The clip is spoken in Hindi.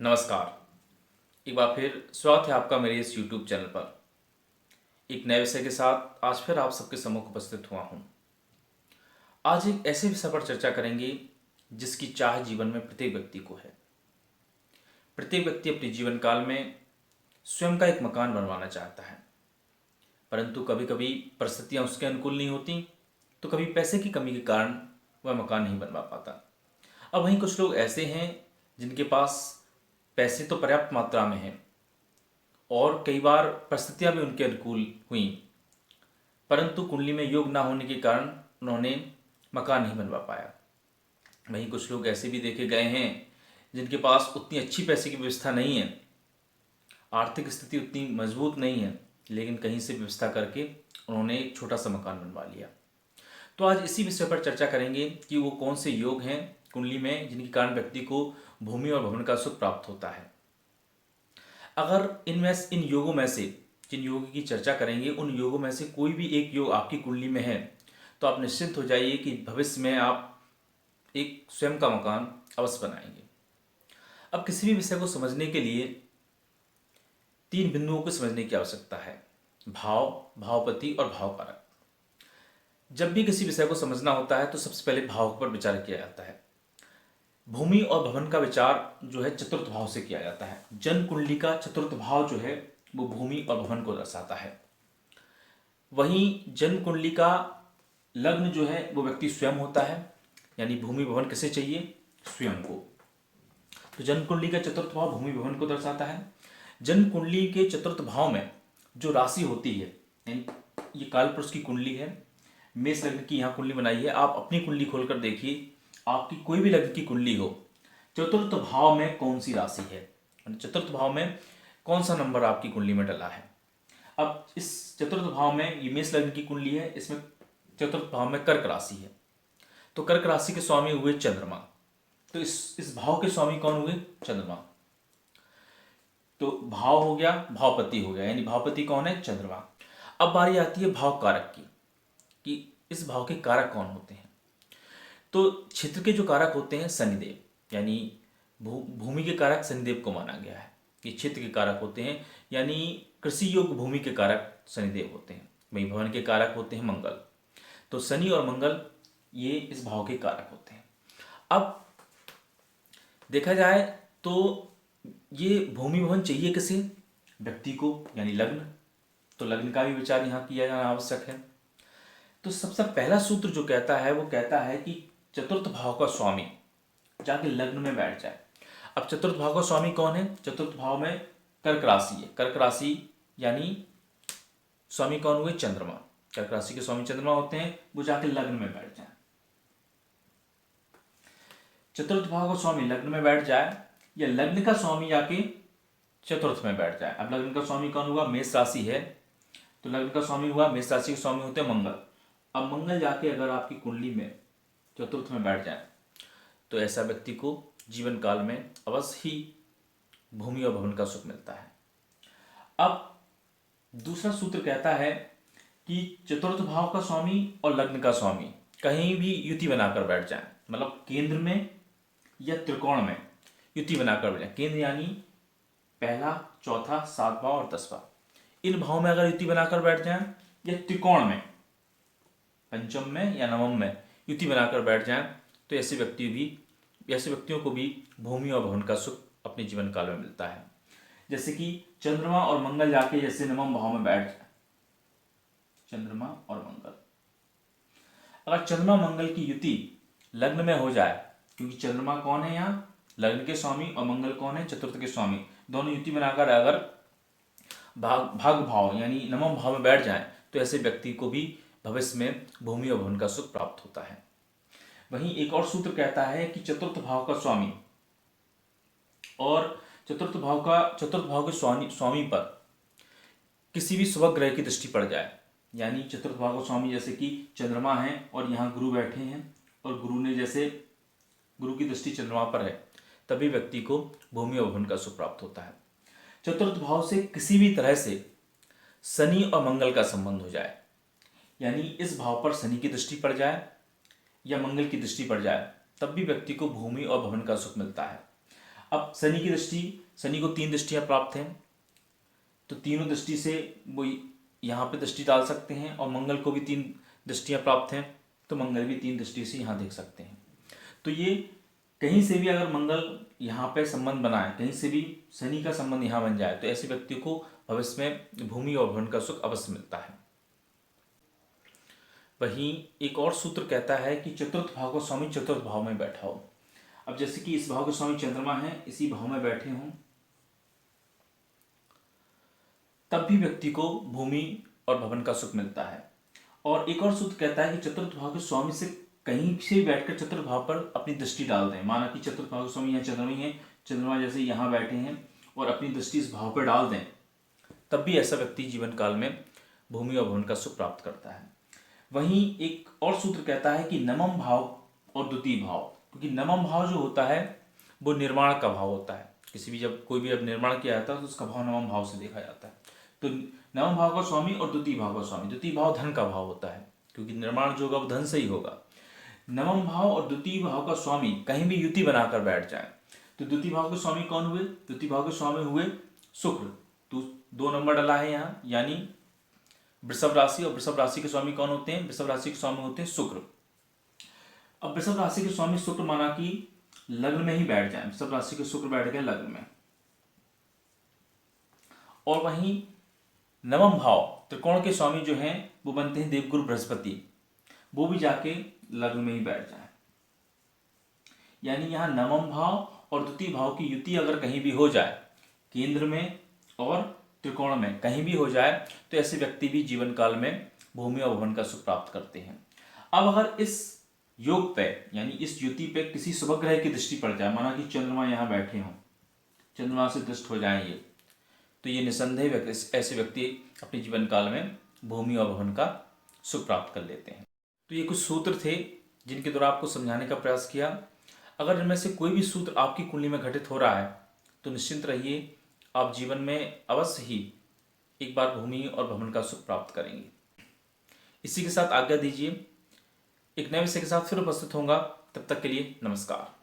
नमस्कार। एक बार फिर स्वागत है आपका मेरे इस YouTube चैनल पर। एक नए विषय के साथ आज फिर आप सबके सम्मुख उपस्थित हुआ हूँ। आज एक ऐसे विषय पर चर्चा करेंगे जिसकी चाह जीवन में प्रत्येक व्यक्ति को है। प्रत्येक व्यक्ति अपने जीवन काल में स्वयं का एक मकान बनवाना चाहता है, परंतु कभी कभी परिस्थितियाँ उसके अनुकूल नहीं होती, तो कभी पैसे की कमी के कारण वह मकान नहीं बनवा पाता। अब वहीं कुछ लोग ऐसे हैं जिनके पास पैसे तो पर्याप्त मात्रा में हैं और कई बार परिस्थितियां भी उनके अनुकूल हुई, परंतु कुंडली में योग ना होने के कारण उन्होंने मकान नहीं बनवा पाया। वहीं कुछ लोग ऐसे भी देखे गए हैं जिनके पास उतनी अच्छी पैसे की व्यवस्था नहीं है, आर्थिक स्थिति उतनी मजबूत नहीं है, लेकिन कहीं से व्यवस्था करके उन्होंने एक छोटा सा मकान बनवा लिया। तो आज इसी विषय पर चर्चा करेंगे कि वो कौन से योग हैं कुंडली में जिनके कारण व्यक्ति को भूमि और भवन का सुख प्राप्त होता है। अगर इन योगों में से जिन योगों की चर्चा करेंगे उन योगों में से कोई भी एक योग आपकी कुंडली में है, तो आप निश्चिंत हो जाइए कि भविष्य में आप एक स्वयं का मकान अवश्य बनाएंगे। अब किसी भी विषय को समझने के लिए तीन बिंदुओं को समझने की आवश्यकता है: भाव, भावपति और भावकारक। जब भी किसी विषय को समझना होता है तो सबसे पहले भाव पर विचार किया जाता है। भूमि और भवन का विचार जो है चतुर्थ भाव से किया जाता है। जन्म कुंडली का चतुर्थ भाव जो है वो भूमि और भवन को दर्शाता है। वहीं जन्म कुंडली का लग्न जो है वो व्यक्ति स्वयं होता है, यानी भूमि भवन किसे चाहिए? स्वयं को। तो जन्म कुंडली का चतुर्थ भाव भूमि भवन को दर्शाता है। जन्म कुंडली के चतुर्थ भाव में जो राशि होती है, यानी ये काल पुरुष की कुंडली है, मेष लग्न की यहाँ कुंडली बनाई है। आप अपनी कुंडली खोलकर देखिए, आपकी कोई भी लग्न की कुंडली हो, चतुर्थ भाव में कौन सी राशि है, चतुर्थ भाव में कौन सा नंबर आपकी कुंडली में डला है। अब इस चतुर्थ भाव में ये मेष लग्न की कुंडली है, इसमें चतुर्थ भाव में कर्क राशि है, तो कर्क राशि के स्वामी हुए चंद्रमा। तो इस भाव के स्वामी कौन हुए? चंद्रमा। तो भाव हो गया, भावपति हो गया, यानी भावपति कौन है? चंद्रमा। अब बारी आती है भाव कारक की, कि इस भाव के कारक कौन होते हैं। तो क्षेत्र के जो कारक होते हैं शनिदेव, यानी भूमि के कारक शनिदेव को माना गया है कि क्षेत्र के कारक होते हैं, यानी कृषि योग्य भूमि के कारक शनिदेव होते हैं। वहीं भवन के कारक होते हैं मंगल। तो शनि और मंगल ये इस भाव के कारक होते हैं। अब देखा जाए तो ये भूमि भवन चाहिए किसे? व्यक्ति को, यानी लग्न। तो लग्न का भी विचार यहाँ किया जाना आवश्यक है। तो सबसे पहला सूत्र जो कहता है वो कहता है कि चतुर्थ भाव का स्वामी जाके लग्न में बैठ जाए। अब चतुर्थ भाव का स्वामी कौन है? चतुर्थ भाव में कर्क राशि है। कर्क राशि यानी स्वामी कौन हुए? चंद्रमा। कर्क राशि के स्वामी चंद्रमा होते हैं, वो जाके लग्न में बैठ जाए। चतुर्थ भाव का स्वामी लग्न में बैठ जाए या लग्न का स्वामी जाके चतुर्थ में बैठ जाए। अब लग्न का स्वामी कौन हुआ? मेष राशि है, तो लग्न का स्वामी हुआ, मेष राशि के स्वामी होते हैं मंगल। अब मंगल जाके अगर आपकी कुंडली में चतुर्थ में बैठ जाए तो ऐसा व्यक्ति को जीवन काल में अवश्य ही भूमि और भवन का सुख मिलता है। अब दूसरा सूत्र कहता है कि चतुर्थ भाव का स्वामी और लग्न का स्वामी कहीं भी युति बनाकर बैठ जाए, मतलब केंद्र में या त्रिकोण में युति बनाकर बैठ जाए। केंद्र यानी पहला, चौथा, सातवां और 10वां, इन भाव में अगर युति बनाकर बैठ जाए या त्रिकोण में पंचम में या नवम में युति बनाकर बैठ जाए तो ऐसे व्यक्तियों को भी भूमि और भवन का सुख अपने जीवन काल में मिलता है। जैसे कि चंद्रमा और मंगल जाके जैसे नवम भाव में बैठ जाए, चंद्रमा और मंगल, अगर चंद्रमा मंगल की युति लग्न में हो जाए, क्योंकि चंद्रमा कौन है यहाँ? लग्न के स्वामी, और मंगल कौन है? चतुर्थ के स्वामी। दोनों युति बनाकर अगर भाग भाव यानी नवम भाव में बैठ जाए तो ऐसे व्यक्ति को भी भविष्य में भूमि और भवन का सुख प्राप्त होता है। वहीं एक और सूत्र कहता है कि चतुर्थ भाव का स्वामी और चतुर्थ भाव के स्वामी पर किसी भी शुभ ग्रह की दृष्टि पड़ जाए, यानी चतुर्थ भाव का स्वामी जैसे कि चंद्रमा है और यहाँ गुरु बैठे हैं और गुरु की दृष्टि चंद्रमा पर है, तभी व्यक्ति को भूमि और भवन का सुख प्राप्त होता है। चतुर्थ भाव से किसी भी तरह से शनि और मंगल का संबंध हो जाए, यानी इस भाव पर शनि की दृष्टि पड़ जाए या मंगल की दृष्टि पड़ जाए, तब भी व्यक्ति को भूमि और भवन का सुख मिलता है। अब शनि की दृष्टि, शनि को 3 दृष्टियां प्राप्त हैं, तो तीनों दृष्टि से वो यहाँ पे दृष्टि डाल सकते हैं, और मंगल को भी 3 दृष्टियां प्राप्त हैं, तो मंगल भी 3 दृष्टि से यहाँ देख सकते हैं। तो ये कहीं से भी अगर मंगल यहाँ पे संबंध बनाए, कहीं से भी शनि का संबंध यहाँ बन जाए, तो ऐसे व्यक्ति को भविष्य में भूमि और भवन का सुख अवश्य मिलता है। वहीं एक और सूत्र कहता है कि चतुर्थ भाव का स्वामी चतुर्थ भाव में बैठा हो। अब जैसे कि इस भाव के स्वामी चंद्रमा है, इसी भाव में बैठे हों, तब भी व्यक्ति को भूमि और भवन का सुख मिलता है। और एक और सूत्र कहता है कि चतुर्थ भाव के स्वामी से कहीं से भी बैठकर चतुर्थ भाव पर अपनी दृष्टि डाल दें। माना कि चतुर्थ भाव के स्वामी यहाँ चंद्रमा ही है, चंद्रमा जैसे यहाँ बैठे हैं और अपनी दृष्टि इस भाव पर डाल दें, तब भी ऐसा व्यक्ति जीवन काल में भूमि और भवन का सुख प्राप्त करता है। वहीं एक और सूत्र कहता है कि नवम भाव और द्वितीय भाव, क्योंकि नवम भाव जो होता है वो निर्माण का भाव होता है। किसी भी जब कोई भी अब निर्माण किया जाता है तो उसका भाव नवम भाव से देखा जाता है। तो नवम भाव का स्वामी और द्वितीय भाव का स्वामी, द्वितीय भाव धन का भाव होता है, क्योंकि निर्माण जो होगा वो धन से ही होगा। नवम भाव और द्वितीय भाव का स्वामी कहीं भी युति बनाकर बैठ जाए, तो द्वितीय भाव के स्वामी कौन हुए? द्वितीय भाव के स्वामी हुए शुक्र। तो 2 नंबर डला है यहाँ, यानी वृषभ राशि, और वृषभ राशि के स्वामी कौन होते हैं? वृषभ राशि के स्वामी होते हैं शुक्र। अब वृषभ राशि के स्वामी शुक्र माना कि लग्न में ही बैठ जाए, वृषभ राशि के शुक्र बैठ गए लग्न में। और वहीं नवम भाव त्रिकोण के स्वामी जो हैं वो बनते हैं देवगुरु बृहस्पति, वो भी जाके लग्न में ही बैठ जाए। यानी यहाँ नवम भाव और द्वितीय भाव की युति अगर कहीं भी हो जाए, केंद्र में और त्रिकोण में कहीं भी हो जाए, तो ऐसे व्यक्ति भी जीवन काल में भूमि और भवन का सुख प्राप्त करते हैं। अब अगर इस योग पे यानी इस युति पे किसी शुभ ग्रह की दृष्टि पड़ जाए, माना कि चंद्रमा यहाँ बैठे हों, चंद्रमा से दृष्ट हो जाए ये, तो ये निसंदेह ऐसे व्यक्ति अपने जीवन काल में भूमि और भवन का सुख प्राप्त कर लेते हैं। तो ये कुछ सूत्र थे जिनके द्वारा आपको समझाने का प्रयास किया। अगर इनमें से कोई भी सूत्र आपकी कुंडली में घटित हो रहा है तो निश्चिंत रहिए, आप जीवन में अवश्य ही एक बार भूमि और भवन का सुख प्राप्त करेंगे। इसी के साथ आज्ञा दीजिए, एक नए विषय के साथ फिर उपस्थित होऊंगा। तब तक के लिए नमस्कार।